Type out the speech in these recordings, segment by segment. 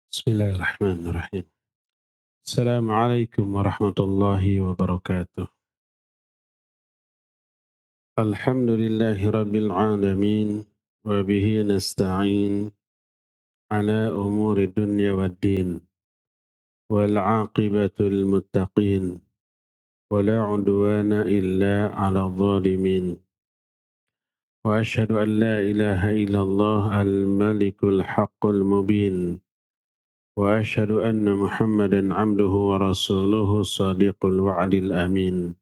Bismillahirrahmanirrahim. Assalamualaikum warahmatullahi wabarakatuh. Alhamdulillahi rabbil alamin wa bihi nasta'in ala umuri dunya waddin wal aqibatu lil muttaqin wa la udwana illa ala zalimin wa ashhadu an la ilaha illallah al malikul haqqul mubin wa ashhadu anna muhammadan abduhu wa rasuluhu sadiqul wa'dil amin.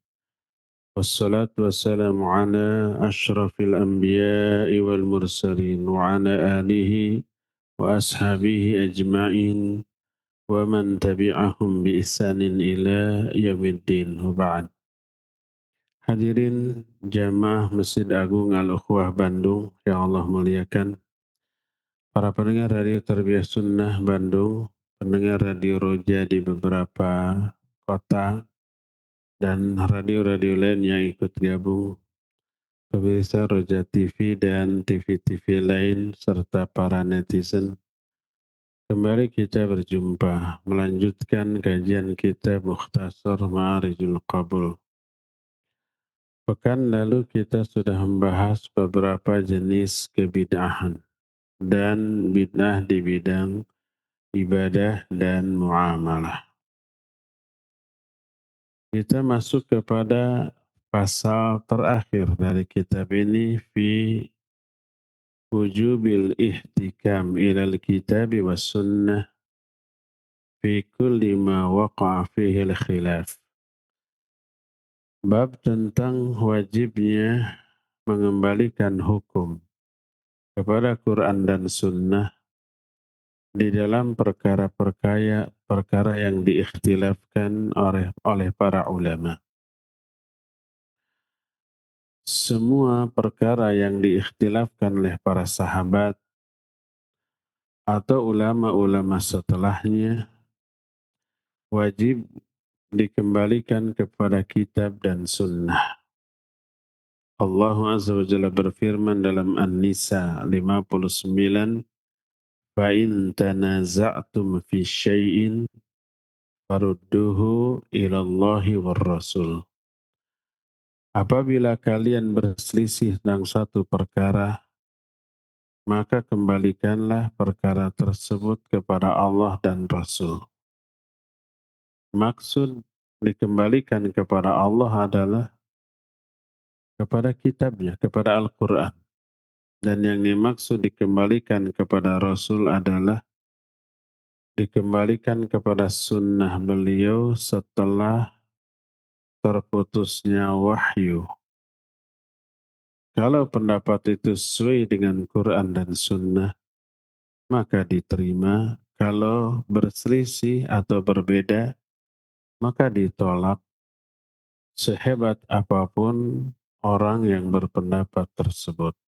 Wassalatu wassalamu ala ashrafil anbiya'i wal mursalin wa ala alihi wa ashabihi ajma'in wa man tabi'ahum bi ihsanin ila yaumiddin wa ba'd. Hadirin jamaah Masjid Agung Al-Ukhwah Bandung yang Allah muliakan, para pendengar Radio Tarbiyah Sunnah Bandung, pendengar Radio Roja di beberapa kota, dan radio-radio lain yang ikut gabung, pemirsa Roja TV dan TV-TV lain, serta para netizen. Kembali kita berjumpa, melanjutkan kajian kita Mukhtasar Ma'arijul Qabul. Pekan lalu kita sudah membahas beberapa jenis kebid'ahan dan bid'ah di bidang ibadah dan muamalah. Kita masuk kepada pasal terakhir dari kitab ini, fi wujubil ihtikam ilal kitabi was sunnah fi kulli ma waqa'a fihi al-khilaf. Bab tentang wajibnya mengembalikan hukum kepada Quran dan sunnah di dalam perkara yang diikhtilafkan oleh para ulama. Semua perkara yang diikhtilafkan oleh para sahabat atau ulama-ulama setelahnya wajib dikembalikan kepada kitab dan sunnah. Allah Azza wa Jalla berfirman dalam An-Nisa 59, "Fa'in tanaza'tum fi syai'in farudduhu ilallahi war rasul." Apabila kalian berselisih tentang satu perkara, maka kembalikanlah perkara tersebut kepada Allah dan Rasul. Maksud dikembalikan kepada Allah adalah kepada kitabnya, kepada Al-Quran. Dan yang dimaksud dikembalikan kepada Rasul adalah dikembalikan kepada sunnah beliau setelah terputusnya wahyu. Kalau pendapat itu sesuai dengan Quran dan sunnah, maka diterima. Kalau berselisih atau berbeda, maka ditolak, sehebat apapun orang yang berpendapat tersebut.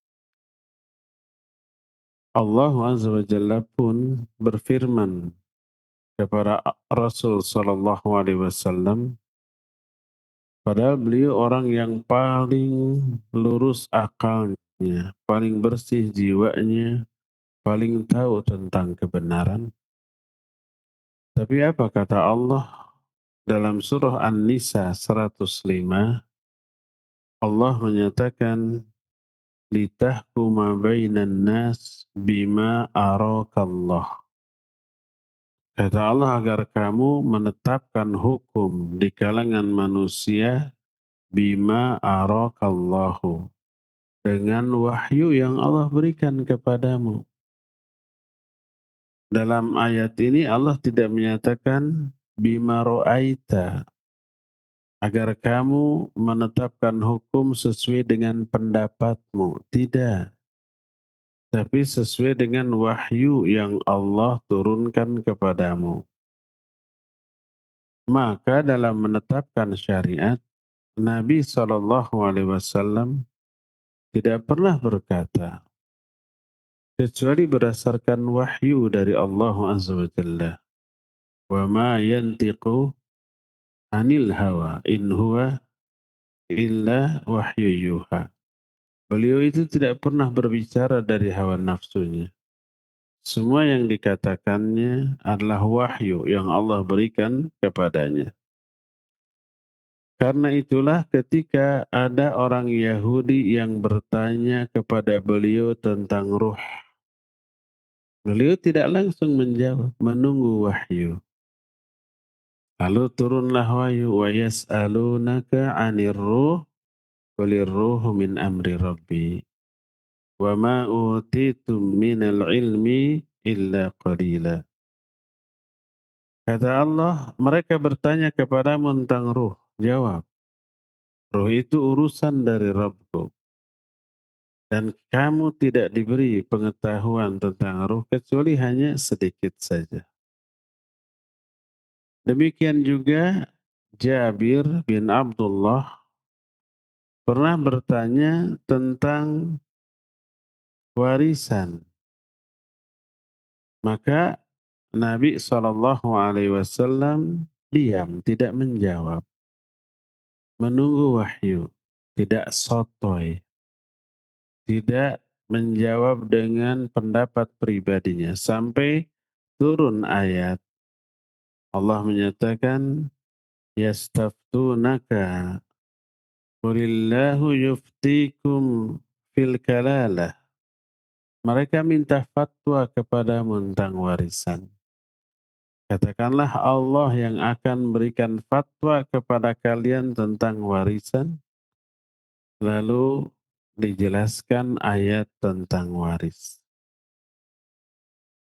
Allah Azza wa Jalla pun berfirman kepada Rasul Sallallahu Alaihi Wasallam, padahal beliau orang yang paling lurus akalnya, paling bersih jiwanya, paling tahu tentang kebenaran. Tapi apa kata Allah dalam surah An-Nisa 105? Allah menyatakan, litahkuma bainan nas bima arakallah. Kata Allah, agar kamu menetapkan hukum di kalangan manusia bima arakallahu, dengan wahyu yang Allah berikan kepadamu. Dalam ayat ini Allah tidak menyatakan bima ro'aita, agar kamu menetapkan hukum sesuai dengan pendapatmu. Tidak. Tapi sesuai dengan wahyu yang Allah turunkan kepadamu. Maka dalam menetapkan syariat, Nabi SAW tidak pernah berkata, kecuali berdasarkan wahyu dari Allah Azza wa Jalla. Wa ma yantiqu anil hawa in huwa illa wahyu yuha. Beliau itu tidak pernah berbicara dari hawa nafsunya. Semua yang dikatakannya adalah wahyu yang Allah berikan kepadanya. Karena itulah ketika ada orang Yahudi yang bertanya kepada beliau tentang ruh, beliau tidak langsung menjawab, menunggu wahyu. Lalu turunlah wahyu, wa yas'alunaka 'anir ruh qulir ruhu min amri rabbi wa ma utitum minal ilmi illa qalila. Kata Allah, mereka bertanya kepadamu tentang ruh. Jawab, ruh itu urusan dari Rabbku. Dan kamu tidak diberi pengetahuan tentang ruh kecuali hanya sedikit saja. Demikian juga Jabir bin Abdullah pernah bertanya tentang warisan. Maka Nabi SAW diam, tidak menjawab. Menunggu wahyu, tidak sotoy, tidak menjawab dengan pendapat pribadinya. Sampai turun ayat. Allah menyatakan, yastaftunaka qulillahu yuftikum fil kalalah. Mereka minta fatwa kepadamu tentang warisan. Katakanlah Allah yang akan berikan fatwa kepada kalian tentang warisan. Lalu dijelaskan ayat tentang waris.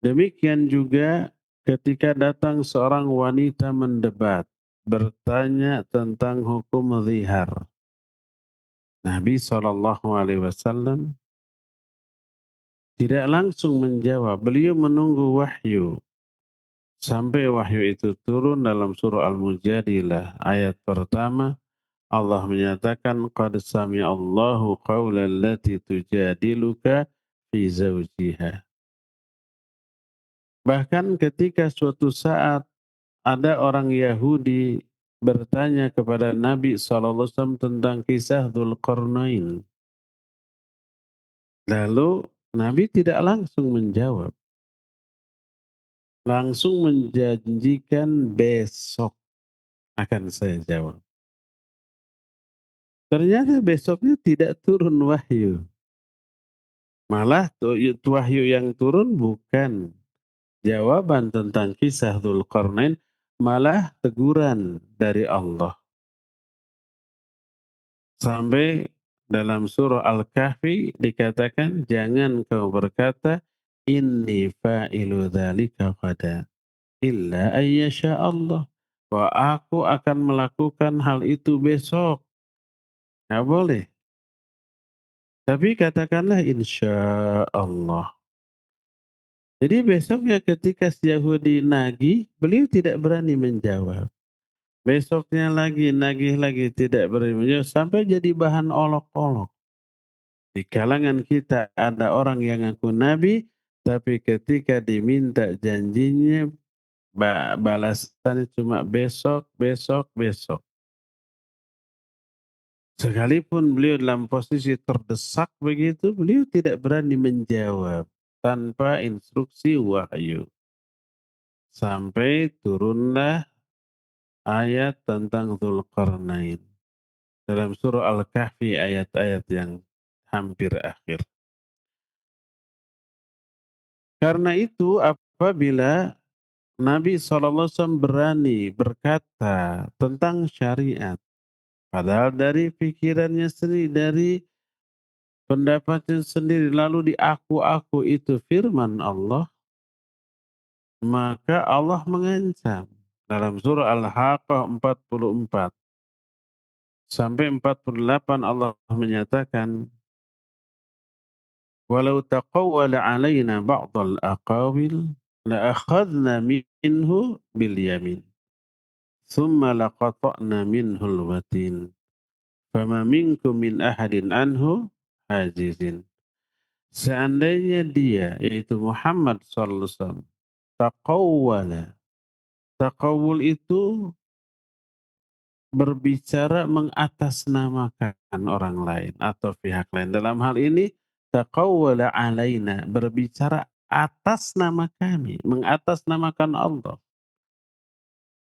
Demikian juga ketika datang seorang wanita mendebat, bertanya tentang hukum zihar. Nabi SAW tidak langsung menjawab, beliau menunggu wahyu. Sampai wahyu itu turun dalam surah Al-Mujadilah ayat pertama, Allah menyatakan qad sami'allahu qawla allati tujadiluka fi zawjiha. Bahkan ketika suatu saat ada orang Yahudi bertanya kepada Nabi SAW tentang kisah Dzulqarnain. Lalu Nabi tidak langsung menjawab. Langsung menjanjikan besok akan saya jawab. Ternyata besoknya tidak turun wahyu. Malah wahyu yang turun bukan jawaban tentang kisah Dzulqarnain, malah teguran dari Allah. Sampai dalam surah Al-Kahfi dikatakan, jangan kau berkata, inni fa'ilu dzalika qada, illa ayyasha Allah. Bahwa aku akan melakukan hal itu besok. Nggak boleh. Tapi katakanlah insya Allah. Jadi besoknya ketika si Yahudi nagih, beliau tidak berani menjawab. Besoknya lagi, nagih lagi, tidak berani menjawab. Sampai jadi bahan olok-olok. Di kalangan kita ada orang yang ngaku nabi, tapi ketika diminta janjinya, balasannya cuma besok, besok, besok. Sekalipun beliau dalam posisi terdesak begitu, beliau tidak berani menjawab tanpa instruksi wahyu. Sampai turunlah ayat tentang Dzulqarnain. Dalam surah Al-Kahfi ayat-ayat yang hampir akhir. Karena itu apabila Nabi SAW berani berkata tentang syariat, padahal dari pikirannya sendiri, dari pendapatnya sendiri, lalu diaku-aku itu firman Allah, maka Allah mengancam. Dalam surah Al-Haqqah 44 sampai 48 Allah menyatakan, walau taqawwala alaina ba'dal aqawil la akhadna minhu bil yamin thumma laqata'na minhul watin fama minkum min ahadin anhu hajizin. Seandainya dia, yaitu Muhammad SAW, taqawwala. Taqawul itu berbicara mengatasnamakan orang lain atau pihak lain. Dalam hal ini, taqawwala alaina, berbicara atas nama kami, mengatasnamakan Allah.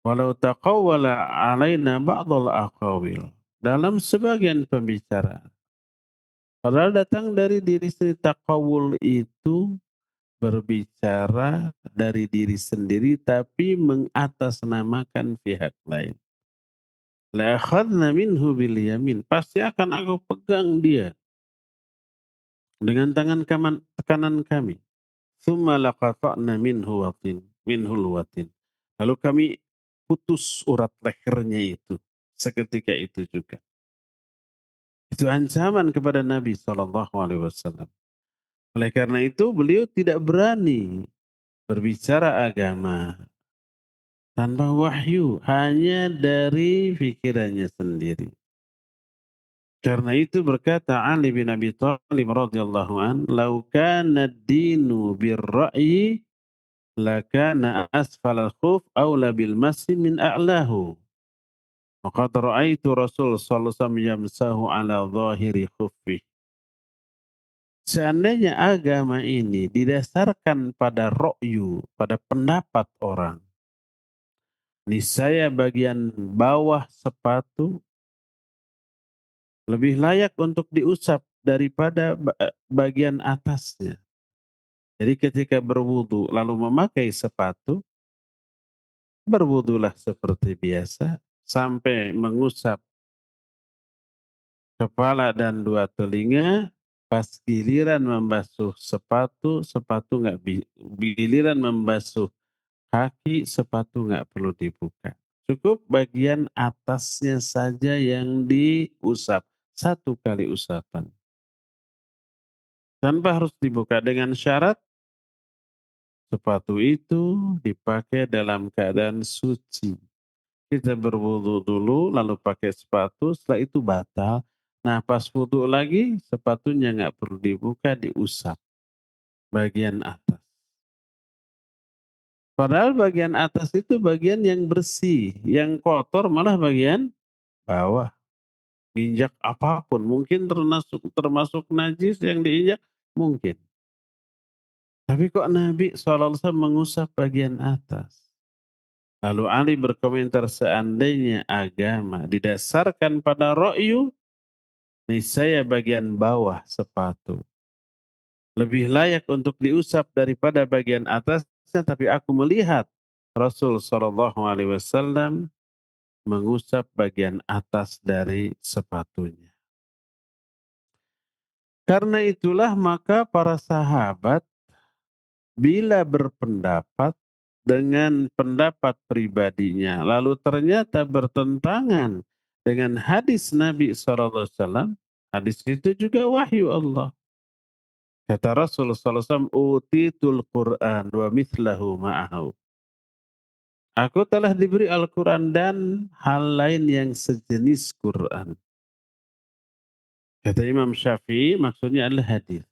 Walau taqawwala alaina ba'dal aqawil. Dalam sebagian pembicaraan. Padahal datang dari diri sendiri. Taqawul itu berbicara dari diri sendiri tapi mengatasnamakan pihak lain. La akhadna minhu bil yamin. Pasti akan aku pegang dia dengan tangan kanan kami. Tsumma laqata'na minhul watin. Lalu kami putus urat lehernya itu seketika itu juga. Itu ancaman kepada Nabi SAW. Oleh karena itu beliau tidak berani berbicara agama tanpa wahyu, hanya dari pikirannya sendiri. Karena itu berkata Ali bin Abi Thalib radhiyallahu an, "Lau kana ad-dinu bir-ra'yi lakana asfal al-khuf aula bil masi min a'lahu." Waqad ra'aitu Rasul sallallahu alaihi wasallam yamsahu ala dhahiri khuffi. Seandainya agama ini didasarkan pada ro'yu, pada pendapat orang, niscaya bagian bawah sepatu lebih layak untuk diusap daripada bagian atasnya. Jadi ketika berwudu lalu memakai sepatu, berwudulah seperti biasa sampai mengusap kepala dan dua telinga. Pas giliran membasuh sepatu, sepatu nggak giliran membasuh kaki, sepatu nggak perlu dibuka. Cukup bagian atasnya saja yang diusap. Satu kali usapan. Tanpa harus dibuka dengan syarat sepatu itu dipakai dalam keadaan suci. Kita berwudu dulu lalu pakai sepatu, setelah itu batal. Nah pas wudu lagi sepatunya nggak perlu dibuka, diusap bagian atas. Padahal bagian atas itu bagian yang bersih, yang kotor malah bagian bawah. Injak apapun, mungkin termasuk najis yang diinjak, mungkin. Tapi kok Nabi SAW mengusap bagian atas? Lalu Ali berkomentar, seandainya agama didasarkan pada ro'yu, niscaya bagian bawah sepatu lebih layak untuk diusap daripada bagian atasnya, tapi aku melihat Rasul SAW mengusap bagian atas dari sepatunya. Karena itulah maka para sahabat bila berpendapat dengan pendapat pribadinya, lalu ternyata bertentangan dengan hadis Nabi SAW, hadis itu juga wahyu Allah. Kata Rasulullah SAW, utitul Quran wa mithlahu ma'ahu. Aku telah diberi Al-Quran dan hal lain yang sejenis Quran. Kata Imam Syafi'i, maksudnya adalah hadis.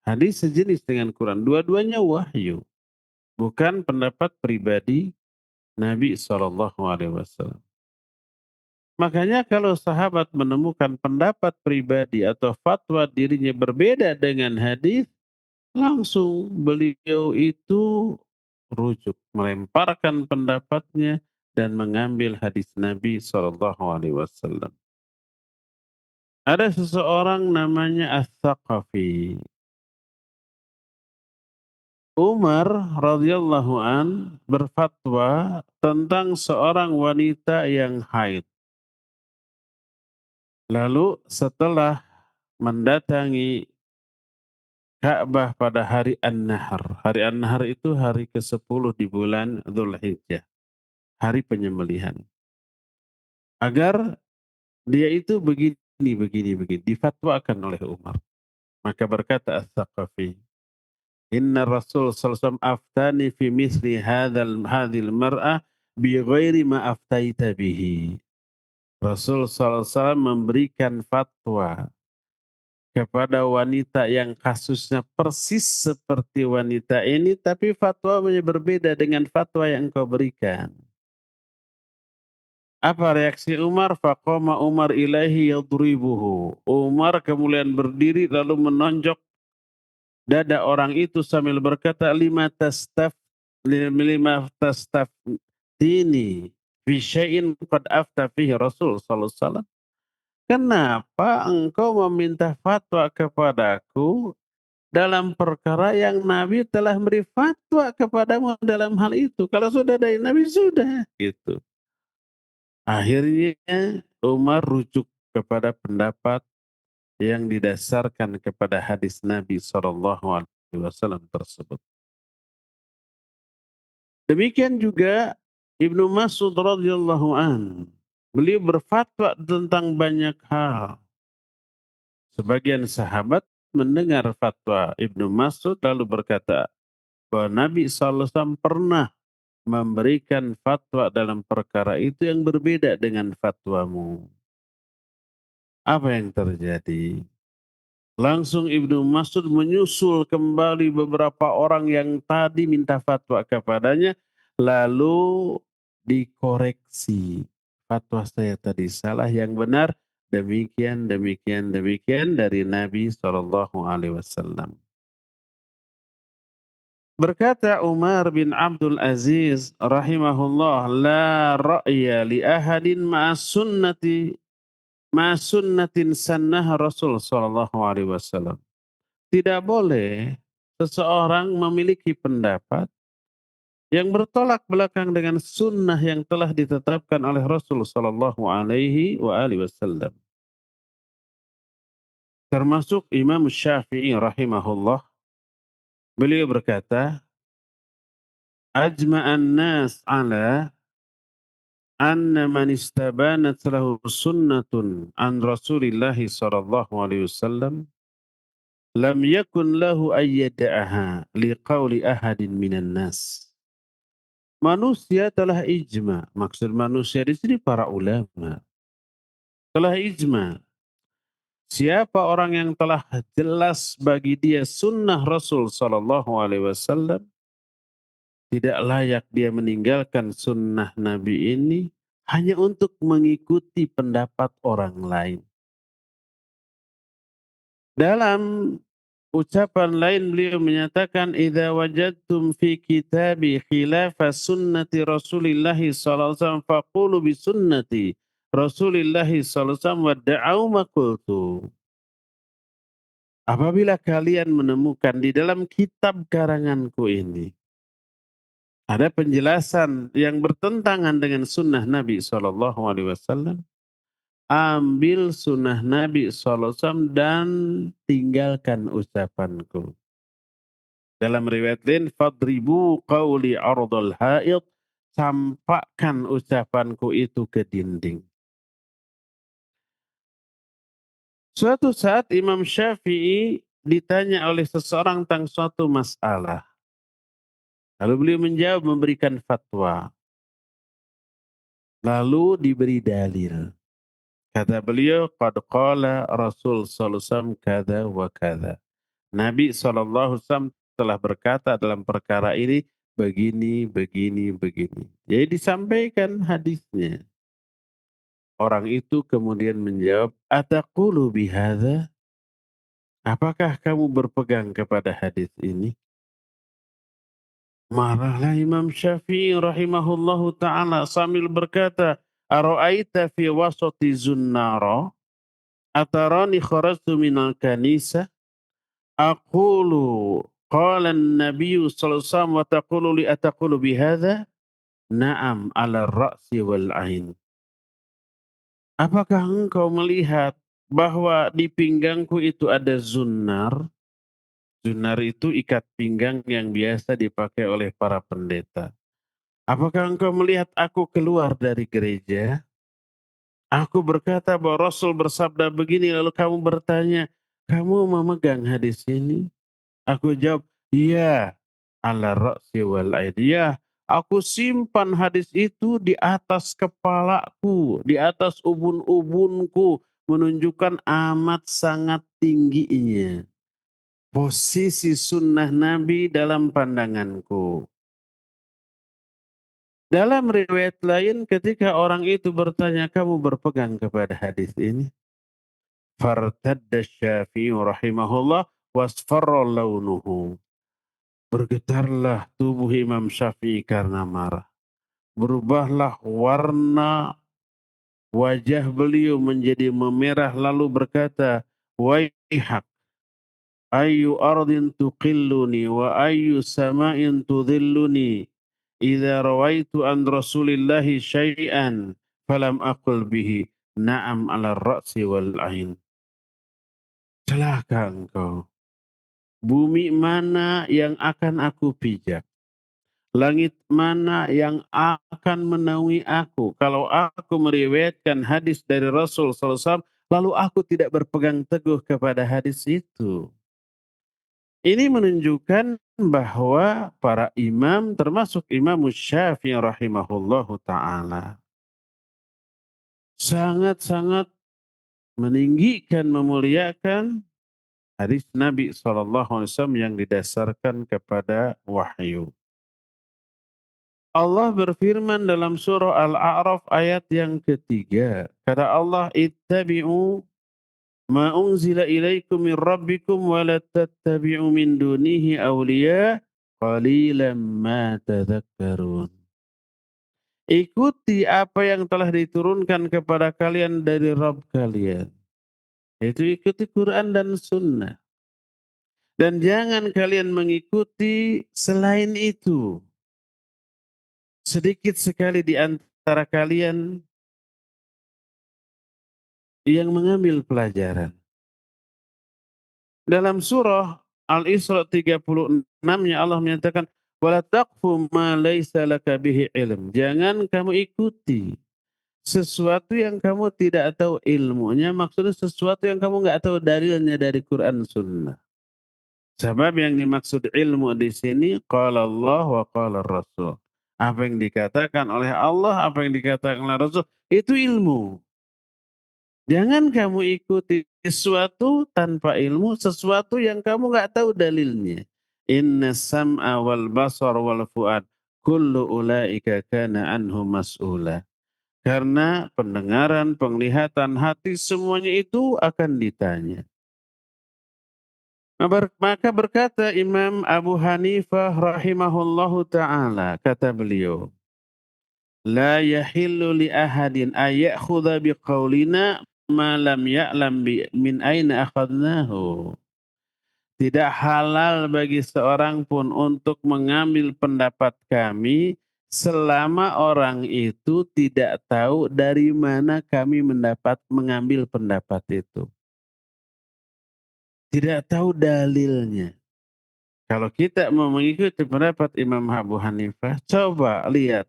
Hadis sejenis dengan Quran. Dua-duanya wahyu. Bukan pendapat pribadi Nabi SAW. Makanya kalau sahabat menemukan pendapat pribadi atau fatwa dirinya berbeda dengan hadis, langsung beliau itu rujuk, melemparkan pendapatnya dan mengambil hadis Nabi SAW. Ada seseorang namanya As-Saqafi. Umar radhiyallahu an berfatwa tentang seorang wanita yang haid. Lalu setelah mendatangi Ka'bah pada hari An-Nahr. Hari An-Nahr itu hari ke-10 di bulan Dzulhijjah. Hari penyembelihan. Agar dia itu begini. Difatwakan oleh Umar. Maka berkata As-Saqafi, Inna Rasul sallallahu aftani fi misli hadhil mar'ah bi ghairi ma aftaita bihi. Rasul sallallahu memberikan fatwa kepada wanita yang kasusnya persis seperti wanita ini, tapi fatwanya berbeda dengan fatwa yang engkau berikan. Apa reaksi Umar? Faqama Umar ilaihi yadribuhu. Umar kemudian berdiri lalu menonjok dada orang itu sambil berkata, lima tastaftini fi syai'in qad afta fihi Rasul sallallahu alaihi wasallam. Kenapa engkau meminta fatwa kepadaku dalam perkara yang Nabi telah beri fatwa kepadamu dalam hal itu? Kalau sudah dari Nabi sudah gitu. Akhirnya Umar rujuk kepada pendapat yang didasarkan kepada hadis Nabi SAW tersebut. Demikian juga Ibnu Mas'ud radhiyallahu an. Beliau berfatwa tentang banyak hal. Sebagian sahabat mendengar fatwa Ibnu Mas'ud lalu berkata bahwa Nabi SAW pernah memberikan fatwa dalam perkara itu yang berbeda dengan fatwamu. Apa yang terjadi? Langsung Ibnu Mas'ud menyusul kembali beberapa orang yang tadi minta fatwa kepadanya, lalu dikoreksi. Fatwa saya tadi salah, yang benar demikian, demikian, demikian dari Nabi SAW. Berkata Umar bin Abdul Aziz rahimahullah, la ra'ya li ahadin ma'as sunnatin sannaha Rasul sallallahu alaihi wasallam. Tidak boleh seseorang memiliki pendapat yang bertolak belakang dengan sunnah yang telah ditetapkan oleh Rasul sallallahu alaihi wasallam. Termasuk Imam Syafi'i rahimahullah, beliau berkata, ajma'an nas ala anna man istabanat lahu sunnatun an Rasulillah sallallahu alaihi wasallam lam yakun lahu ayyada'aha liqauli ahadin minan nas. Manusia telah ijma, maksud manusia di sini para ulama, telah ijma. Siapa orang yang telah jelas bagi dia sunnah Rasul Sallallahu Alaihi Wasallam, tidak layak dia meninggalkan sunnah Nabi ini hanya untuk mengikuti pendapat orang lain. Dalam ucapan lain beliau menyatakan, idza wajadtum fi kitabi khilafa sunnati Rasulillah sallallahu alaihi wasallam faqulu bi sunnati Rasulillah sallallahu alaihi wasallam wadda'u ma qultu. Apabila kalian menemukan di dalam kitab karanganku ini ada penjelasan yang bertentangan dengan sunnah Nabi sallallahu alaihi wasallam, ambil sunnah Nabi sallallahu alaihi wasallam dan tinggalkan ucapanku. Dalam riwayat lain, fadribu qawli ardul haid, campakkan ucapanku itu ke dinding. Suatu saat Imam Syafi'i ditanya oleh seseorang tentang suatu masalah. Lalu beliau menjawab, memberikan fatwa. Lalu diberi dalil. Kata beliau, qad qala Rasul sallallahu alaihi wasallam kada wa kada. Nabi SAW telah berkata dalam perkara ini begini, begini, begini. Jadi disampaikan hadisnya. Orang itu kemudian menjawab, ataqulu bihadza? Apakah kamu berpegang kepada hadis ini? Marahlah Imam Syafi'i rahimahullahu ta'ala sambil berkata, ara'aita fi wasati zunnara? Atarani kharajtu minal kanisa? Aqulu qala an-nabiyyu sallallahu alaihi wasallam wa taqulu li ataqulu bihadza? Na'am 'ala ar-ra'si wal 'ain. Apakah engkau melihat bahwa di pinggangku itu ada zunnar? Zunnar itu ikat pinggang yang biasa dipakai oleh para pendeta. Apakah engkau melihat aku keluar dari gereja? Aku berkata bahwa Rasul bersabda begini, lalu kamu bertanya, kamu memegang hadis ini? Aku jawab, iya, ala ra'si wal aid. Ya, aku simpan hadis itu di atas kepalaku, di atas ubun-ubunku, menunjukkan amat sangat tingginya posisi sunnah Nabi dalam pandanganku. Dalam riwayat lain ketika orang itu bertanya, kamu berpegang kepada hadis ini? Fartadda Syafi'i rahimahullah wasfarra launuhu. Bergetarlah tubuh Imam Syafi'i karena marah. Berubahlah warna wajah beliau menjadi memerah lalu berkata, "Waihak, ayyu ardin tuqilluni wa ayyu sama'in tudhilluni. Idza rawaitu an Rasulillahi syai'an falam aqul bihi na'am 'ala ar-ra'si wal 'ain." Celaka engkau. Bumi mana yang akan aku pijak? Langit mana yang akan menaungi aku kalau aku meriwayatkan hadis dari Rasul SAW lalu aku tidak berpegang teguh kepada hadis itu. Ini menunjukkan bahwa para imam termasuk Imam Syafi'i rahimahullahu ta'ala sangat-sangat meninggikan, memuliakan hadis Nabi SAW yang didasarkan kepada wahyu. Allah berfirman dalam surah Al-A'raf ayat yang ketiga. Kata Allah, "Ittabi'u ma unzila ilaikum min rabbikum wa la tattabi'u min dunihi awliya qalilan ma tadhakkarun." Ikuti apa yang telah diturunkan kepada kalian dari Rabb kalian. Yaitu ikuti Quran dan Sunnah. Dan jangan kalian mengikuti selain itu. Sedikit sekali di antara kalian yang mengambil pelajaran. Dalam surah Al-Isra 36-nya Allah menyatakan, "Wala taqfu ma laisa laka bihi ilm." Jangan kamu ikuti sesuatu yang kamu tidak tahu ilmunya, maksudnya sesuatu yang kamu nggak tahu dalilnya dari Quran Sunnah. Sebab yang dimaksud ilmu di sini qala Allah wa qala Rasul. Apa yang dikatakan oleh Allah, apa yang dikatakan oleh Rasul, itu ilmu. Jangan kamu ikuti sesuatu tanpa ilmu, sesuatu yang kamu nggak tahu dalilnya. Inna sam'a wal basar wal fuad kullu ulaika kana anhu mas'ula. Karena pendengaran, penglihatan, hati semuanya itu akan ditanya. Maka berkata Imam Abu Hanifah rahimahullahu ta'ala, kata beliau, "La yahillu li ahadin ayakhudha biqaulina ma lam ya'lam min aina akhadnahu." Tidak halal bagi seorang pun untuk mengambil pendapat kami selama orang itu tidak tahu dari mana kami mengambil pendapat itu. Tidak tahu dalilnya. Kalau kita mau mengikuti pendapat Imam Abu Hanifah, coba lihat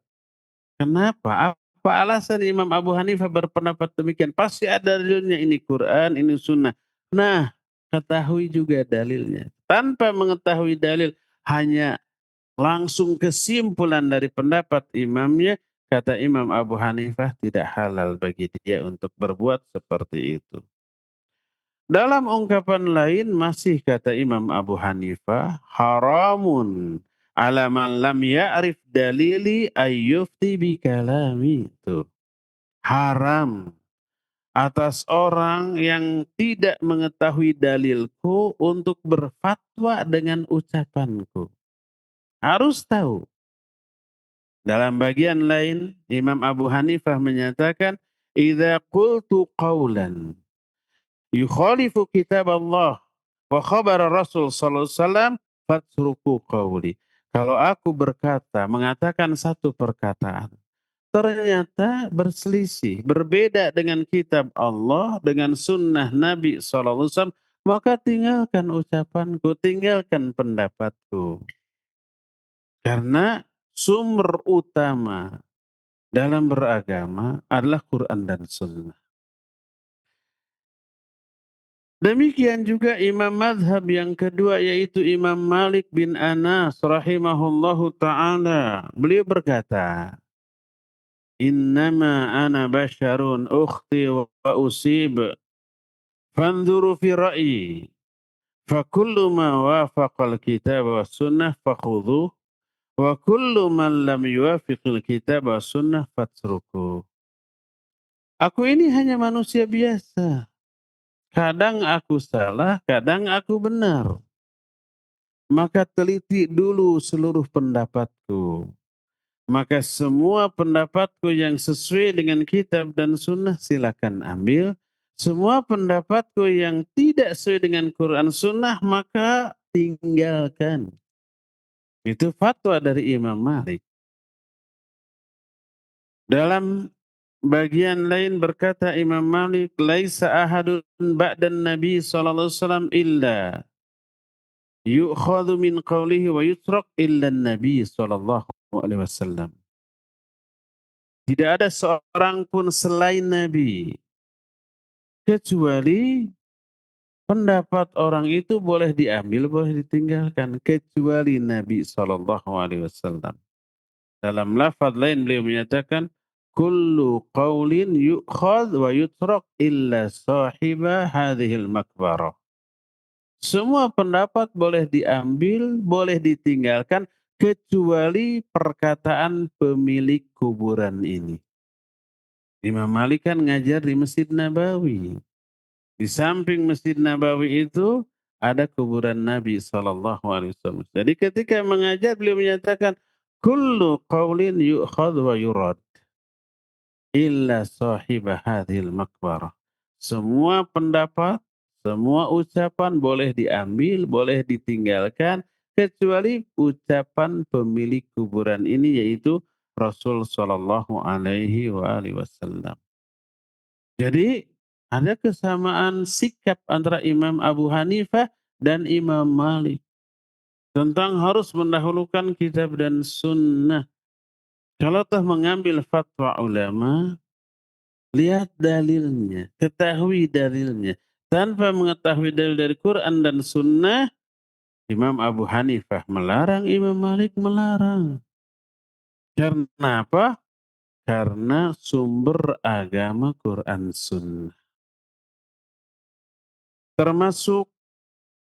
kenapa? Apa alasan Imam Abu Hanifah berpendapat demikian? Pasti ada dalilnya, ini Quran, ini Sunnah. Nah, ketahui juga dalilnya. Tanpa mengetahui dalil, hanya langsung kesimpulan dari pendapat imamnya, kata Imam Abu Hanifah tidak halal bagi dia untuk berbuat seperti itu. Dalam ungkapan lain masih kata Imam Abu Hanifah, haramun ala man lam ya'rif dalili ayyufti bi kalami. Itu haram atas orang yang tidak mengetahui dalilku untuk berfatwa dengan ucapanku. Harus tahu. Dalam bagian lain, Imam Abu Hanifah menyatakan, "Idza qultu qawlan yukhalifu kitab Allah wa khabar Rasul sallallahu alaihi wasallam fatruku qawli." Kalau aku berkata, mengatakan satu perkataan, ternyata berselisih, berbeda dengan kitab Allah, dengan sunnah Nabi sallallahu alaihi wasallam, maka tinggalkan ucapanku, tinggalkan pendapatku. Karena sumber utama dalam beragama adalah Quran dan Sunnah. Demikian juga imam madhab yang kedua yaitu Imam Malik bin Anas rahimahullahu ta'ala. Beliau berkata, "Innama ana basyarun ukhti wa usib. Fanzuru fi ra'yi. Fakullu ma wafaqal kitab wa sunnah fakhudhuh. Wa kullu man lam yuwafiqil kitab wa sunnah fatrukuh." Aku ini hanya manusia biasa. Kadang aku salah, kadang aku benar. Maka teliti dulu seluruh pendapatku. Maka semua pendapatku yang sesuai dengan kitab dan sunnah silakan ambil. Semua pendapatku yang tidak sesuai dengan Quran sunnah maka tinggalkan. Itu fatwa dari Imam Malik. Dalam bagian lain berkata Imam Malik, "Laisa ahadun ba'dan Nabi sallallahu alaihi wasallam illa yu'khadhu min qawlihi wa yutrak illa Nabi sallallahu alaihi wasallam." Tidak ada seorang pun selain Nabi kecuali pendapat orang itu boleh diambil, boleh ditinggalkan kecuali Nabi sallallahu alaihi wasallam. Dalam lafaz lain beliau menyatakan, "Kullu qaulin yu'khadh wa yutrak illa sahiba hadhil makbarah." Semua pendapat boleh diambil, boleh ditinggalkan kecuali perkataan pemilik kuburan ini. Imam Malik kan ngajar di Masjid Nabawi. Di samping Masjid Nabawi itu ada kuburan Nabi Sallallahu Alaihi Wasallam. Jadi ketika mengajar beliau menyatakan kullu qaulin yu'khadh wa yurad illa sahibah hadhil makbarah. Semua pendapat, semua ucapan boleh diambil, boleh ditinggalkan kecuali ucapan pemilik kuburan ini yaitu Rasul Sallallahu Alaihi Wasallam. Jadi ada kesamaan sikap antara Imam Abu Hanifah dan Imam Malik tentang harus mendahulukan kitab dan sunnah. Kalau toh mengambil fatwa ulama, lihat dalilnya, ketahui dalilnya. Tanpa mengetahui dalil dari Quran dan sunnah, Imam Abu Hanifah melarang, Imam Malik melarang. Karena apa? Karena sumber agama Quran sunnah. Termasuk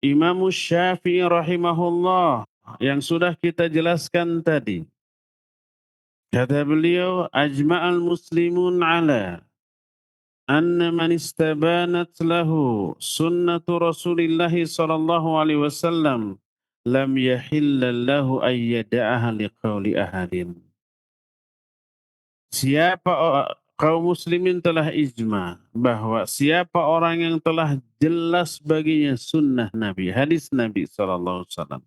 Imam Syafi'i rahimahullah yang sudah kita jelaskan tadi. Kata beliau, ajma'al muslimun ala anna man istabanat lahu sunnatu Rasulillah sallallahu alaihi wasallam lam yahilla lahu an yada'aha liqauli ahadin. Siapa kaum muslimin telah ijma bahwa siapa orang yang telah jelas baginya sunnah Nabi, hadis Nabi sallallahu alaihi wasallam,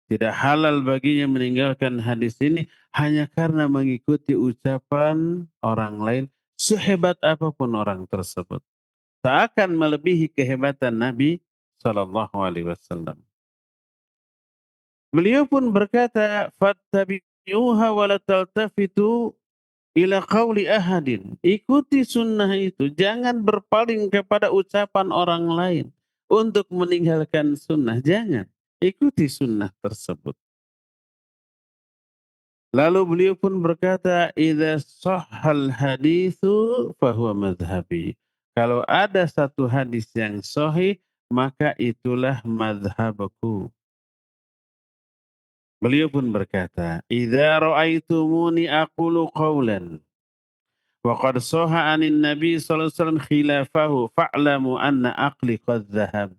tidak halal baginya meninggalkan hadis ini hanya karena mengikuti ucapan orang lain sehebat apapun orang tersebut. Tak akan melebihi kehebatan Nabi Sallallahu Alaihi Wasallam. Beliau pun berkata, "Fattabi'uha wa la taltafitu ila qawli ahadin." Ikuti sunnah itu, jangan berpaling kepada ucapan orang lain untuk meninggalkan sunnah. Jangan, ikuti sunnah tersebut. Lalu beliau pun berkata, "Idza sahhal haditsu fahuwa madhhabi." Kalau ada satu hadis yang sahih, maka itulah madhabku. Beliau pun berkata, "Idza ra'aitumuni aqulu qawlan wa qad sahha 'anin nabi sallallahu alaihi wasallam khilafahu fa'lamu anna aqli qad dhahab."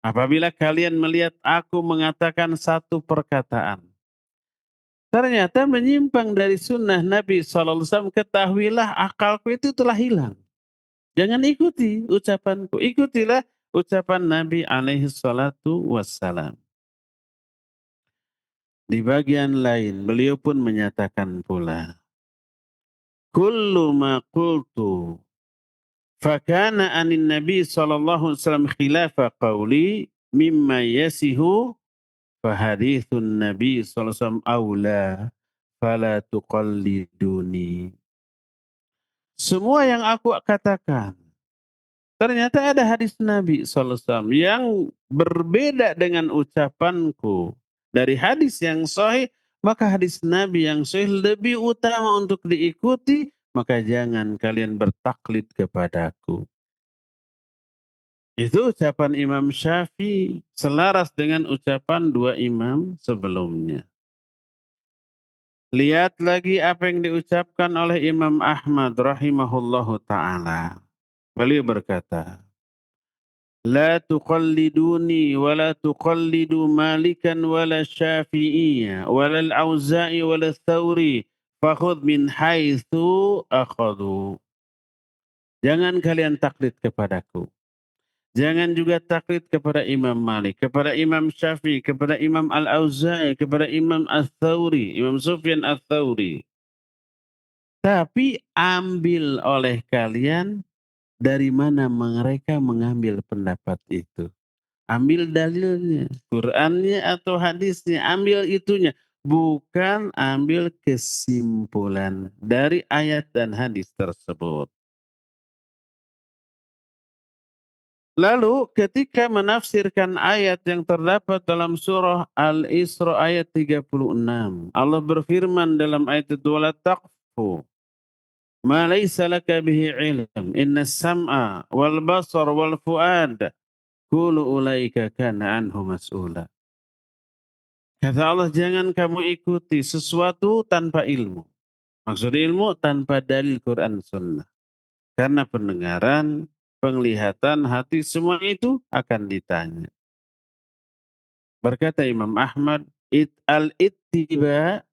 Apabila kalian melihat aku mengatakan satu perkataan ternyata menyimpang dari sunnah Nabi SAW, ketahuilah akalku itu telah hilang. Jangan ikuti ucapanku, ikutilah ucapan Nabi alaihi salatu wassalam. Di bagian lain beliau pun menyatakan pula, kullu ma qultu fakana anin Nabi SAW khilafa qawli mimma yasihu fahadithun Nabi SAW awla fala tuqalliduni. Semua yang aku katakan, ternyata ada hadis Nabi SAW yang berbeda dengan ucapanku. Dari hadis yang sahih, maka hadis Nabi yang sahih lebih utama untuk diikuti, maka jangan kalian bertaklid kepadaku. Itu ucapan Imam Syafi'i, selaras dengan ucapan dua imam sebelumnya. Lihat lagi apa yang diucapkan oleh Imam Ahmad rahimahullahu ta'ala. Beliau berkata, "La tuqalliduni wa la tuqallidu Malikan wa la Syafi'iyya wa la al-Auza'i wa la Thawri, fakhudh min haitsu akhadhu." Jangan kalian taklid kepadaku. Jangan juga taklid kepada Imam Malik, kepada Imam Syafi'i, kepada Imam Al-Auza'i, kepada Imam Ats-Tsauri, Imam Sufyan Ats-Tsauri. Tapi ambil oleh kalian dari mana mereka mengambil pendapat itu. Ambil dalilnya, Qur'annya atau hadisnya, ambil itunya. Bukan ambil kesimpulan dari ayat dan hadis tersebut. Lalu ketika menafsirkan ayat yang terdapat dalam surah Al-Isra ayat 36. Allah berfirman dalam ayat itu, "Wala taqfu ma laysa laka bihi ilm. Inna sam'a wal basar wal fuad kullu ulaika kana anhu mas'ula." Kata Allah, jangan kamu ikuti sesuatu tanpa ilmu. Maksud ilmu tanpa dalil Quran Sunnah. Karena pendengaran, penglihatan, hati semua itu akan ditanya. Berkata Imam Ahmad, al-ittiba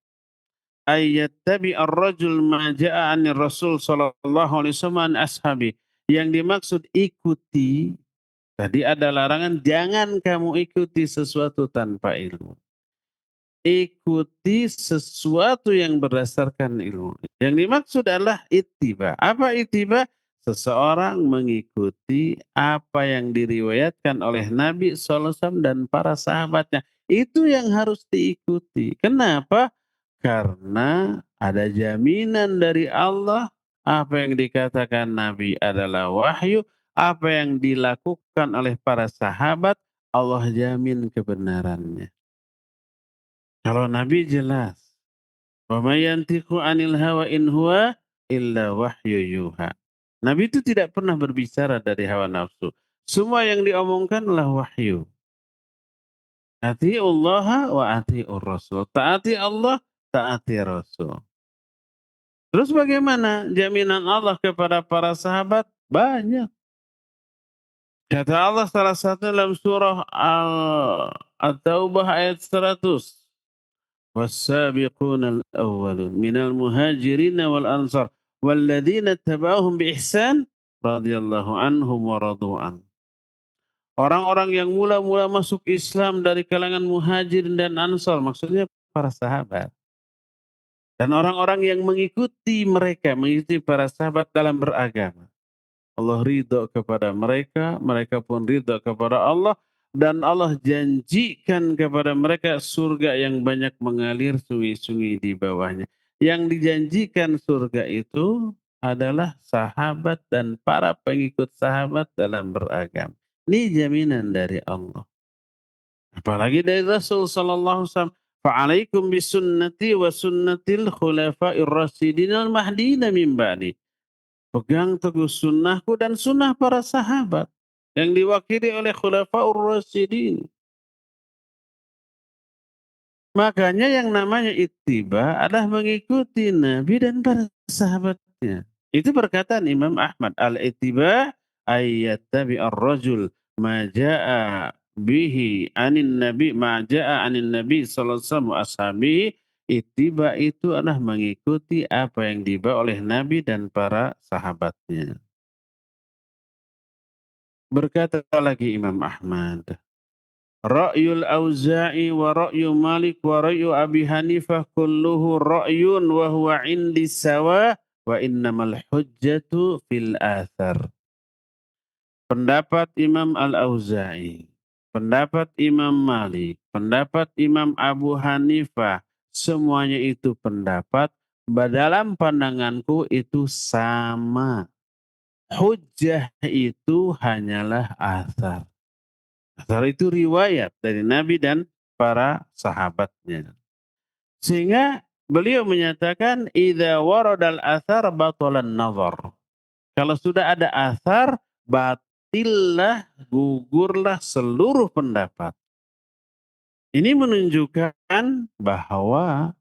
ayat tabi ar-rajul ma ja'a anir Rasul sallallahu alaihi wasallam an ashabi. Yang dimaksud ikuti tadi ada larangan, jangan kamu ikuti sesuatu tanpa ilmu. Ikuti sesuatu yang berdasarkan ilmu. Yang dimaksud adalah ittiba. Apa ittiba? Seseorang mengikuti apa yang diriwayatkan oleh Nabi SAW dan para sahabatnya. Itu yang harus diikuti. Kenapa? Karena ada jaminan dari Allah, apa yang dikatakan Nabi adalah wahyu, apa yang dilakukan oleh para sahabat, Allah jamin kebenarannya. Kalau Nabi jelas, "Wa may yantiqu 'anil hawa in huwa illa wahyu yuha." Nabi itu tidak pernah berbicara dari hawa nafsu. Semua yang diomongkan adalah wahyu. Atiullaha wa atiur rasul. Taati Allah, taati Rasul. Terus bagaimana jaminan Allah kepada para sahabat? Banyak. Kata Allah salah satu dalam surah At-Taubah ayat 100. والسابقون الأولون من المهاجرين والأنصار والذين اتبعوهم بإحسان رضي الله عنهم ورضوا عنه. Orang-orang yang mula-mula masuk Islam dari kalangan muhajirin dan ansar, maksudnya para sahabat. Dan orang-orang yang mengikuti mereka, mengikuti para sahabat dalam beragama. Allah ridho kepada mereka, mereka pun ridho kepada Allah. Dan Allah janjikan kepada mereka surga yang banyak mengalir sungai-sungai di bawahnya. Yang dijanjikan surga itu adalah sahabat dan para pengikut sahabat dalam beragama. Ini jaminan dari Allah. Apalagi dari Rasul sallallahu alaihi wasallam. Fa'alaikum bisunnati wa sunnatil khulafa'ir rasyidin al-mahdiyyin min ba'di. Pegang teguh sunnahku dan sunnah para sahabat yang diwakili oleh khulafaur rasyidin. Makanya yang namanya ittiba adalah mengikuti Nabi dan para sahabatnya. Itu perkataan Imam Ahmad. Al-ittiba ayyattabi ar-rajul ma ja'a bihi anin nabi ma ja'a anin nabi sallallahu alaihi wasallam ashabihi. Ittiba itu adalah mengikuti apa yang dibawa oleh Nabi dan para sahabatnya. Berkata lagi Imam Ahmad, "Ra'yul Auza'i wa ra'yu Malik wa ra'yu Abi Hanifah kulluhu ra'yun wa huwa 'indi sawa wa innamal hujjatu fil athar." Pendapat Imam Al-Auza'i, pendapat Imam Malik, pendapat Imam Abu Hanifah, semuanya itu pendapat, dalam pandanganku itu sama. Hujjah itu hanyalah athar. Athar itu riwayat dari Nabi dan para sahabatnya. Sehingga beliau menyatakan idza waradal athar batalan nazar. Kalau sudah ada athar, batillah, gugurlah seluruh pendapat. Ini menunjukkan bahwa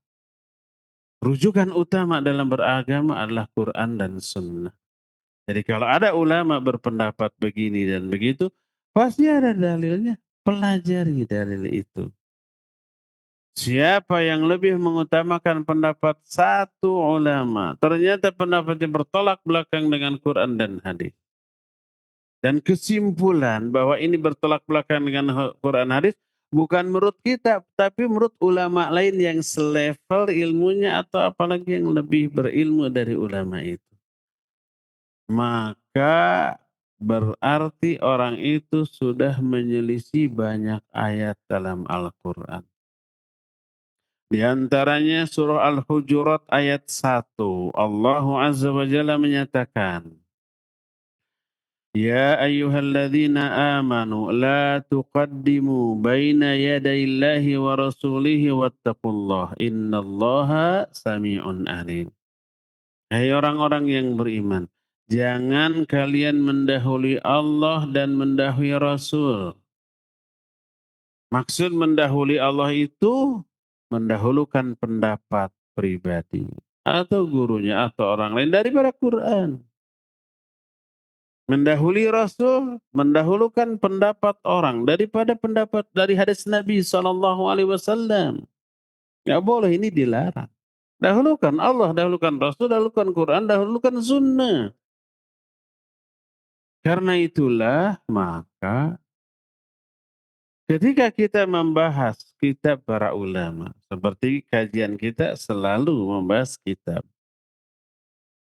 rujukan utama dalam beragama adalah Quran dan Sunnah. Jadi kalau ada ulama berpendapat begini dan begitu, pasti ada dalilnya. Pelajari dalil itu. Siapa yang lebih mengutamakan pendapat satu ulama, ternyata pendapatnya bertolak belakang dengan Quran dan hadis. Dan kesimpulan bahwa ini bertolak belakang dengan Quran hadis bukan menurut kita, tapi menurut ulama lain yang selevel ilmunya atau apalagi yang lebih berilmu dari ulama itu. Maka berarti orang itu sudah menyelisih banyak ayat dalam Al-Quran. Di antaranya surah Al-Hujurat ayat 1. Allah Azza wa Jalla menyatakan, Ya ayyuhalladzina amanu la tuqaddimu baina yadayillahi wa rasulihi wattaqullah innallaha sami'un alim. Hai orang-orang yang beriman, jangan kalian mendahului Allah dan mendahului Rasul. Maksud mendahului Allah itu mendahulukan pendapat pribadi atau gurunya atau orang lain daripada Quran. Mendahului Rasul, mendahulukan pendapat orang daripada pendapat dari hadis Nabi SAW. Nggak boleh, ini dilarang. Dahulukan Allah, dahulukan Rasul, dahulukan Quran, dahulukan Sunnah. Karena itulah maka ketika kita membahas kitab para ulama, seperti kajian kita selalu membahas kitab.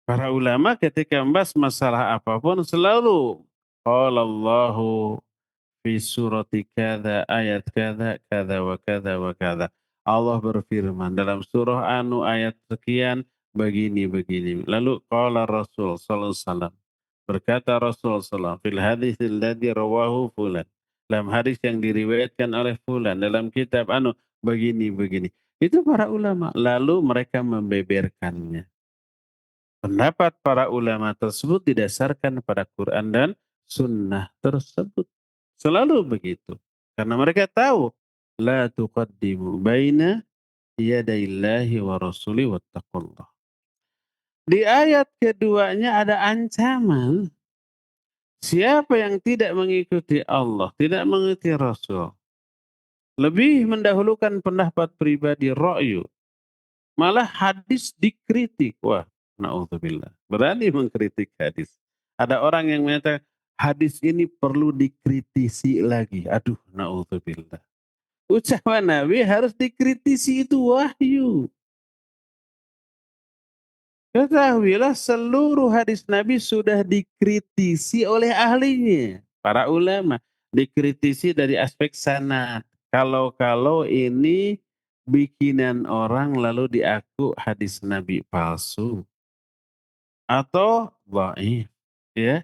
Para ulama ketika membahas masalah apapun selalu qala Allahu fi surati kada ayat kada kada wa kada wa kada. Allah berfirman dalam surah anu ayat sekian begini begini. Lalu qala Rasul sallallahu alaihi wasallam, berkata Rasul sallallahu fil hadis alladzi rawahu fulan. Dalam hadis yang diriwayatkan oleh fulan dalam kitab anu begini begini. Itu para ulama lalu mereka membeberkannya. Pendapat para ulama tersebut didasarkan pada Quran dan sunnah tersebut. Selalu begitu. Karena mereka tahu la tuqaddimu baina yadayillahi wa rasuli wattaqullah. Di ayat keduanya ada ancaman. Siapa yang tidak mengikuti Allah, tidak mengikuti Rasul, lebih mendahulukan pendapat pribadi ra'yu, malah hadis dikritik. Wah, na'udzubillah. Berani mengkritik hadis. Ada orang yang menyatakan hadis ini perlu dikritisi lagi. Aduh, na'udzubillah. Ucapan Nabi harus dikritisi, itu wahyu. Ketahuilah seluruh hadis Nabi sudah dikritisi oleh ahlinya. Para ulama. Dikritisi dari aspek sanad. Kalau ini bikinan orang lalu diaku hadis Nabi palsu atau dhaif, ya.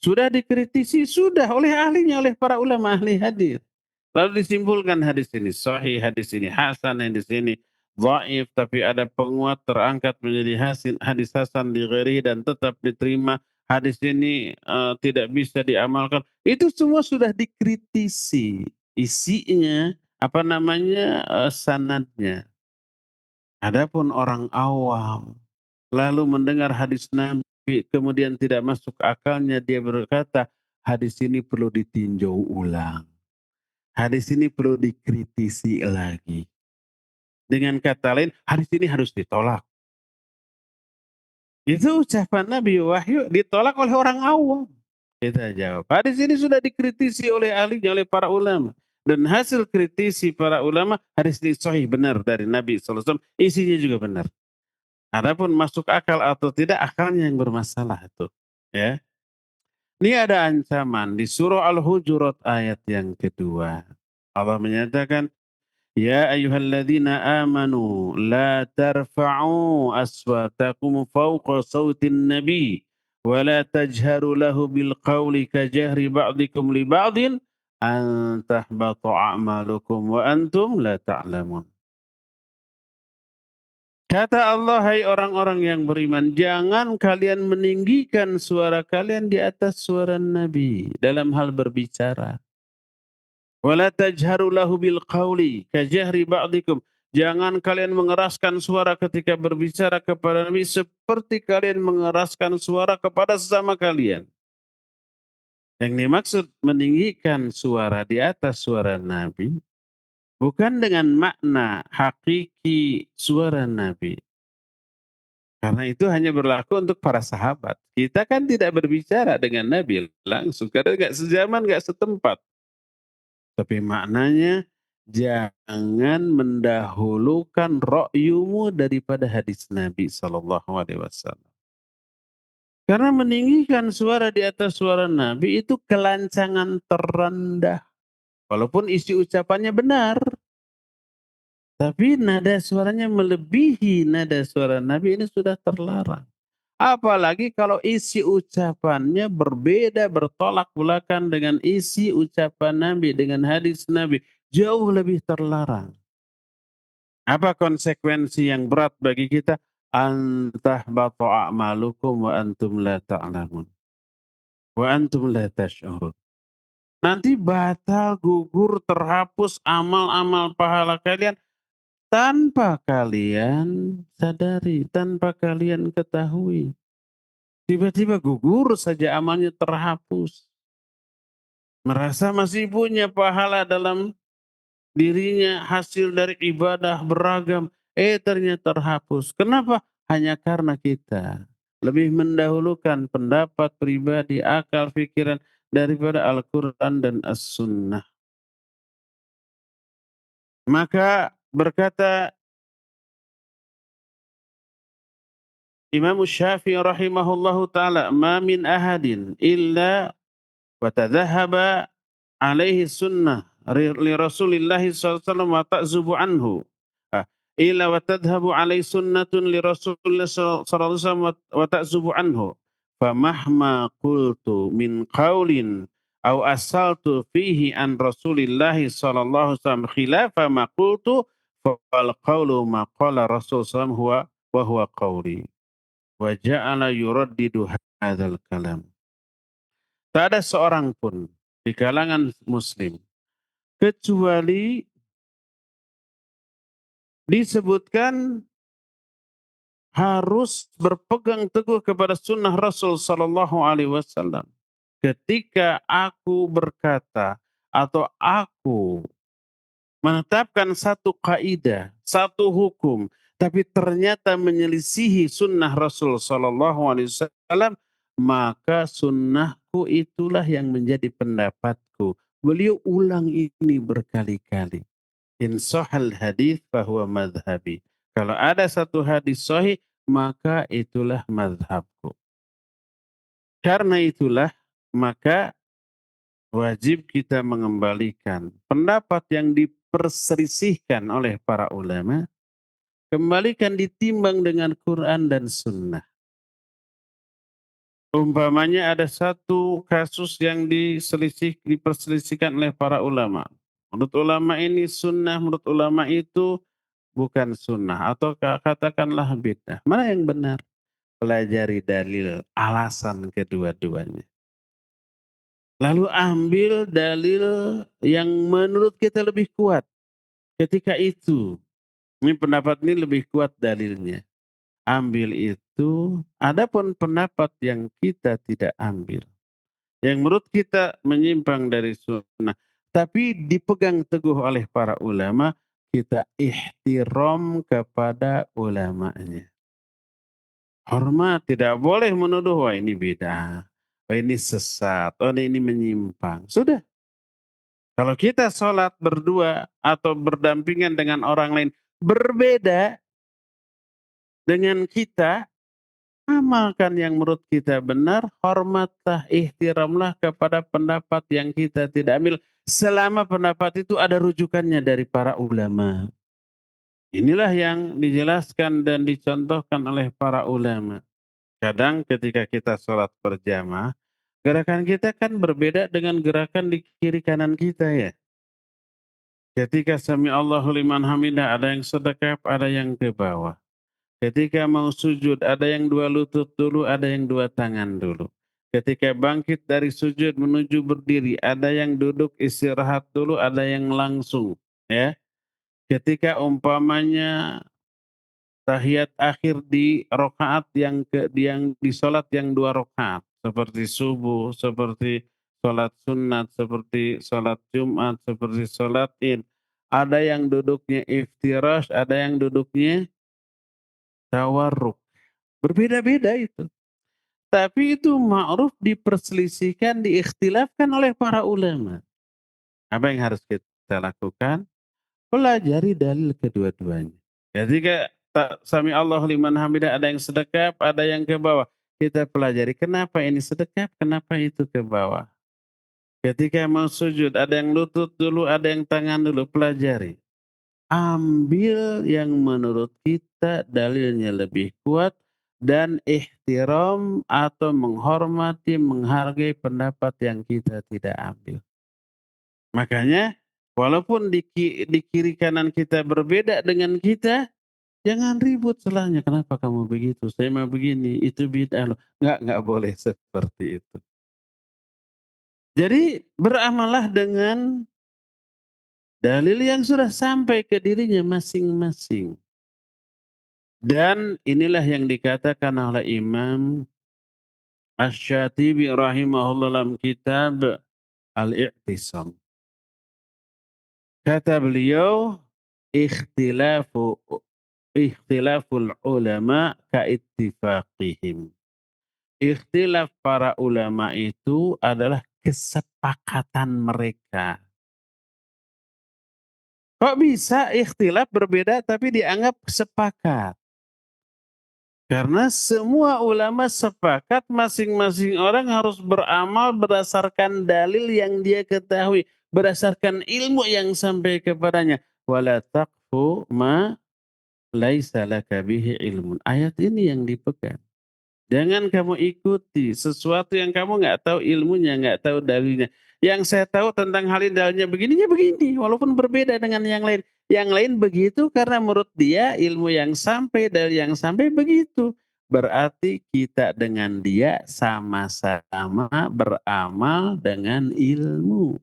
Sudah dikritisi, sudah oleh ahlinya, oleh para ulama ahli hadis. Lalu disimpulkan hadis ini sahih, hadis ini hasan, hadis ini dhaif, tapi ada penguat terangkat menjadi hadis hasan di ghairi dan tetap diterima. Hadis ini tidak bisa diamalkan. Itu semua sudah dikritisi. Isinya, apa namanya, sanadnya. Adapun orang awam lalu mendengar hadis Nabi kemudian tidak masuk akalnya, dia berkata hadis ini perlu ditinjau ulang. Hadis ini perlu dikritisi lagi. Dengan kata lain, hadis ini harus ditolak. Itu ucapan Nabi, wahyu ditolak oleh orang awam. Kita jawab, hadis ini sudah dikritisi oleh ahlinya, oleh para ulama. Dan hasil kritisi para ulama, hadis ini sahih, benar dari Nabi SAW. Isinya juga benar. Adapun masuk akal atau tidak, akalnya yang bermasalah itu. Ya. Ini ada ancaman di surah Al-Hujurat ayat yang kedua. Allah menyatakan, Ya ayyuhalladzina amanu la tarfa'u aswatakum fawqa sawtin nabi wa la tajharu lahu bil qawli ka jahri ba'dikum li ba'din an tahbata a'malukum wa antum la ta'lamun. Kata Allah, hai orang-orang yang beriman, jangan kalian meninggikan suara kalian di atas suara Nabi dalam hal berbicara. Wala tajharu lahu bil qawli kajahri ba'dikum. Jangan kalian mengeraskan suara ketika berbicara kepada Nabi seperti kalian mengeraskan suara kepada sesama kalian. Yang dimaksud meninggikan suara di atas suara Nabi bukan dengan makna hakiki suara Nabi. Karena itu hanya berlaku untuk para sahabat. Kita kan tidak berbicara dengan Nabi langsung karena nggak sejaman, nggak setempat. Tapi maknanya jangan mendahulukan ra'yumu daripada hadis Nabi Sallallahu Alaihi Wasallam. Karena meninggikan suara di atas suara Nabi itu kelancangan terendah. Walaupun isi ucapannya benar, tapi nada suaranya melebihi nada suara Nabi ini sudah terlarang. Apalagi kalau isi ucapannya berbeda, bertolak belakang dengan isi ucapan Nabi, dengan hadis Nabi. Jauh lebih terlarang. Apa konsekuensi yang berat bagi kita? Antah a'malukum wa antum la ta'lamun. Wa antum la tash'urun. Nanti batal, gugur, terhapus amal-amal pahala kalian tanpa kalian sadari, tanpa kalian ketahui. Tiba-tiba gugur saja amalnya terhapus. Merasa masih punya pahala dalam dirinya, hasil dari ibadah beragam. Ternyata terhapus. Kenapa? Hanya karena kita lebih mendahulukan pendapat pribadi, akal, pikiran daripada Al-Quran dan As-Sunnah. Maka berkata Imam Syafi'i rahimahullahu ta'ala, "Ma min ahadin illa wa tadhahaba alaihi sunnah li Rasulillahi sallallahu alaihi wasallam wa ta'zubu anhu. Illa wa tadhhabu alaihi sunnatun li Rasulillah sallallahu alaihi wasallam wa ta'zubu anhu. Famahma qultu min qaulin aw asaltu fihi an Rasulillahi sallallahu alaihi wasallam khilafa ma qultu fal qawlu ma qala Rasul sallallahu huwa wa huwa qawli." Wa ja'ala yuraddidu hadzal kalam. Tak ada seorang pun di kalangan muslim kecuali disebutkan harus berpegang teguh kepada sunnah Rasul Sallallahu Alaihi Wasallam. Ketika aku berkata atau aku menetapkan satu kaidah, satu hukum, tapi ternyata menyelisihi sunnah Rasul Sallallahu Alaihi Wasallam, maka sunnahku itulah yang menjadi pendapatku. Beliau ulang ini berkali-kali. In sahal hadis bahwa madhabi. Kalau ada satu hadis sahih, maka itulah madhabku. Karena itulah, maka wajib kita mengembalikan pendapat yang diperselisihkan oleh para ulama, kembalikan ditimbang dengan Quran dan Sunnah. Umpamanya ada satu kasus yang diperselisihkan oleh para ulama. Menurut ulama ini sunnah, menurut ulama itu bukan sunnah. Atau katakanlah bid'ah. Mana yang benar? Pelajari dalil, alasan kedua-duanya. Lalu ambil dalil yang menurut kita lebih kuat. Ketika itu, ini pendapat ini lebih kuat dalilnya. Ambil itu, adapun pendapat yang kita tidak ambil. Yang menurut kita menyimpang dari sunnah. Tapi dipegang teguh oleh para ulama, kita ihtiram kepada ulamanya. Hormat, tidak boleh menuduh, wah ini beda. Wah ini sesat, oh ini menyimpang. Sudah. Kalau kita sholat berdua atau berdampingan dengan orang lain berbeda dengan kita, amalkan yang menurut kita benar, hormatlah, ihtiramlah kepada pendapat yang kita tidak ambil. Selama pendapat itu ada rujukannya dari para ulama. Inilah yang dijelaskan dan dicontohkan oleh para ulama. Kadang ketika kita sholat berjamaah, gerakan kita kan berbeda dengan gerakan di kiri kanan kita ya. Ketika sami Allahu liman hamidah ada yang sedekap, ada yang ke bawah. Ketika mau sujud ada yang dua lutut dulu, ada yang dua tangan dulu. Ketika bangkit dari sujud menuju berdiri, ada yang duduk istirahat dulu, ada yang langsung. Ya, Ketika umpamanya tahiyat akhir di rakaat yang di salat yang 2 rakaat, seperti subuh, seperti salat sunat, seperti salat Jumat, seperti salat Id. Ada yang duduknya iftirash, ada yang duduknya tawarruk. Berbeda-beda itu. Tapi itu ma'ruf diperselisihkan, diikhtilafkan oleh para ulama. Apa yang harus kita lakukan? Pelajari dalil kedua-duanya. Ketika sami Allahu liman hamidah, ada yang sedekap, ada yang ke bawah. Kita pelajari kenapa ini sedekap, kenapa itu ke bawah. Ketika mau sujud, ada yang lutut dulu, ada yang tangan dulu, pelajari. Ambil yang menurut kita dalilnya lebih kuat dan ihtiram atau menghormati, menghargai pendapat yang kita tidak ambil. Makanya walaupun di kiri kanan kita berbeda dengan kita, jangan ribut salahnya, "Kenapa kamu begitu? Saya mah begini, itu bid'ah loh." Nggak boleh seperti itu. Jadi beramallah dengan dalil yang sudah sampai ke dirinya masing-masing. Dan inilah yang dikatakan oleh Imam Asy-Syatibi rahimahullah dalam kitab Al-I'tisam. Kata beliau, "Ikhtilafu ikhtilaful ulama kaittifaqihim." Ikhtilaf para ulama itu adalah kesepakatan mereka. Kok bisa ikhtilaf berbeda tapi dianggap sepakat? Karena semua ulama sepakat masing-masing orang harus beramal berdasarkan dalil yang dia ketahui, berdasarkan ilmu yang sampai kepadanya. Wala taqfu ma laisa laka bihi ilmun. Ayat ini yang dipegang. Jangan kamu ikuti sesuatu yang kamu nggak tahu ilmunya, nggak tahu dalilnya. Yang saya tahu tentang hal ini dalilnya begininya begini, walaupun berbeda dengan yang lain. Yang lain begitu karena menurut dia ilmu yang sampai, dalil yang sampai begitu. Berarti kita dengan dia sama-sama beramal dengan ilmu.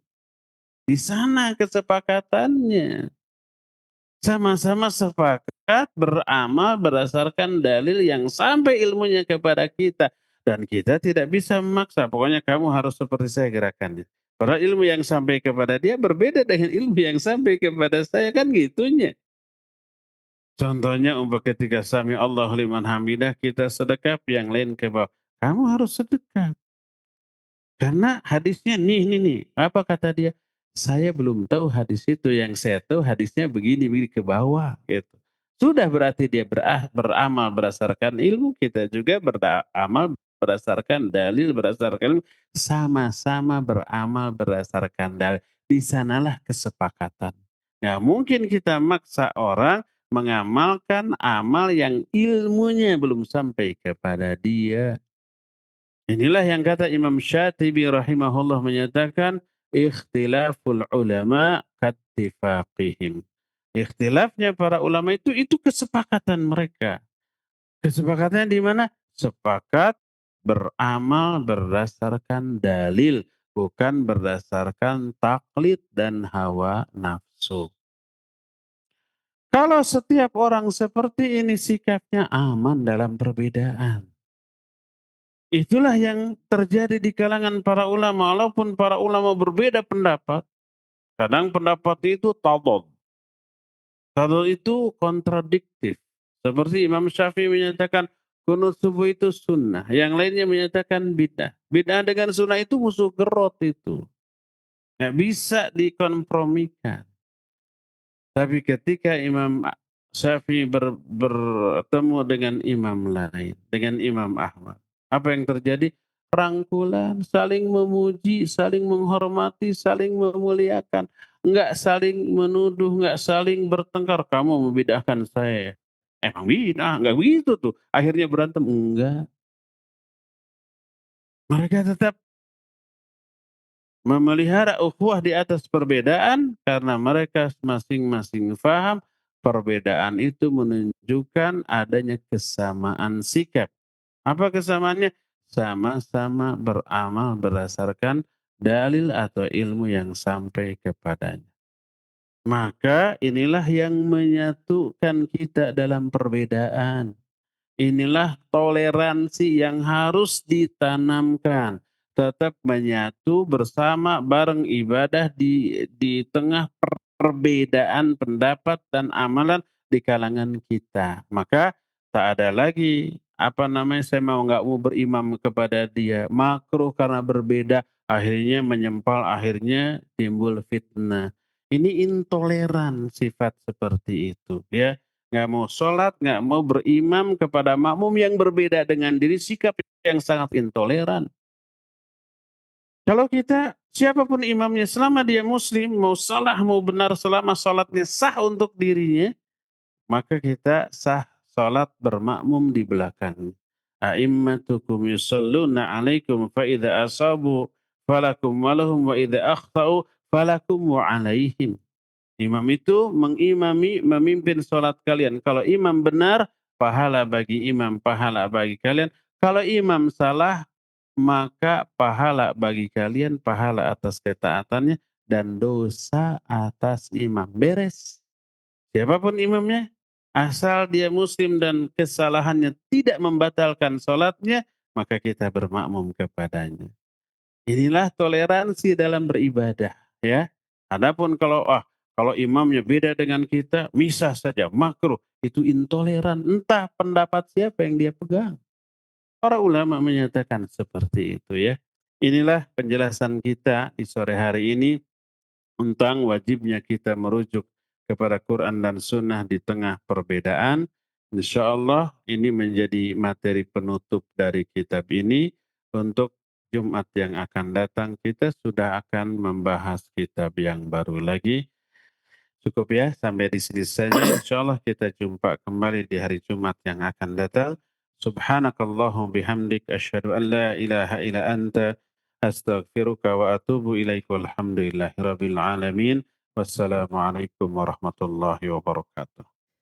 Di sana kesepakatannya. Sama-sama sepakat beramal berdasarkan dalil yang sampai ilmunya kepada kita. Dan kita tidak bisa memaksa, pokoknya kamu harus seperti saya gerakannya. Padahal ilmu yang sampai kepada dia berbeda dengan ilmu yang sampai kepada saya, kan gitunya. Contohnya ketika sami Allahu liman hamidah kita sedekap, yang lain ke bawah. Kamu harus sedekap. Karena hadisnya nih. Apa kata dia? Saya belum tahu hadis itu, yang saya tahu hadisnya begini ke bawah gitu. Sudah berarti dia beramal berdasarkan ilmu, kita juga beramal berdasarkan dalil, berdasarkan ilmu. Sama-sama beramal berdasarkan dalil. Di sanalah kesepakatan. Nggak mungkin kita maksa orang mengamalkan amal yang ilmunya belum sampai kepada dia. Inilah yang kata Imam Syatibi rahimahullah menyatakan, ikhtilaful ulama kattifaqihim. Ikhtilafnya para ulama itu kesepakatan mereka. Kesepakatan di mana? Sepakat beramal berdasarkan dalil, bukan berdasarkan taklid dan hawa nafsu. Kalau setiap orang seperti ini sikapnya aman dalam perbedaan. Itulah yang terjadi di kalangan para ulama. Walaupun para ulama berbeda pendapat, kadang pendapat itu tadad. Tadad itu kontradiktif. Seperti Imam Syafi'i menyatakan kunut subuh itu sunnah. Yang lainnya menyatakan bid'ah. Bid'ah dengan sunnah itu musuh gerot itu. Nggak bisa dikompromikan. Tapi ketika Imam Syafi'i bertemu dengan imam lain, dengan Imam Ahmad, apa yang terjadi? Rangkulan, saling memuji, saling menghormati, saling memuliakan. Enggak saling menuduh, enggak saling bertengkar. Kamu membid'ahkan saya. Emang bid'ah, enggak begitu tuh. Akhirnya berantem, enggak. Mereka tetap memelihara ukhuwah di atas perbedaan karena mereka masing-masing faham perbedaan itu menunjukkan adanya kesamaan sikap. Apa kesamaannya? Sama-sama beramal berdasarkan dalil atau ilmu yang sampai kepadanya. Maka inilah yang menyatukan kita dalam perbedaan. Inilah toleransi yang harus ditanamkan. Tetap menyatu bersama bareng ibadah di tengah perbedaan pendapat dan amalan di kalangan kita. Maka tak ada lagi apa namanya saya nggak mau berimam kepada dia. Makruh karena berbeda akhirnya menyempal, akhirnya timbul fitnah. Ini intoleran sifat seperti itu ya. Nggak mau sholat, nggak mau berimam kepada makmum yang berbeda dengan diri, sikap yang sangat intoleran. Kalau kita, siapapun imamnya, selama dia muslim, mau salah, mau benar, selama sholatnya sah untuk dirinya, maka kita sah sholat bermakmum di belakang. A'immatukum yusalluna alaikum fa idza asabu falakum walahum wa idza akhtau falakum wa alaihim. Imam itu mengimami, memimpin sholat kalian. Kalau imam benar, pahala bagi imam, pahala bagi kalian. Kalau imam salah, maka pahala bagi kalian, pahala atas ketaatannya, dan dosa atas imam. Beres. Siapapun imamnya, asal dia muslim dan kesalahannya tidak membatalkan sholatnya, maka kita bermakmum kepadanya. Inilah toleransi dalam beribadah, ya. Adapun kalau imamnya beda dengan kita, misah saja, makruh, itu intoleran. Entah pendapat siapa yang dia pegang. Para ulama menyatakan seperti itu ya. Inilah penjelasan kita di sore hari ini tentang wajibnya kita merujuk kepada Quran dan Sunnah di tengah perbedaan. Insya Allah ini menjadi materi penutup dari kitab ini. Untuk Jumat yang akan datang kita sudah akan membahas kitab yang baru lagi. Cukup ya sampai di sini saja. Insya Allah kita jumpa kembali di hari Jumat yang akan datang. Subhanakallahum bihamdik asyhadu an la ilaha illa anta astaghfiruka wa atubu ilaik walhamdulillahi rabbil alamin. Wassalamualaikum warahmatullahi wabarakatuh.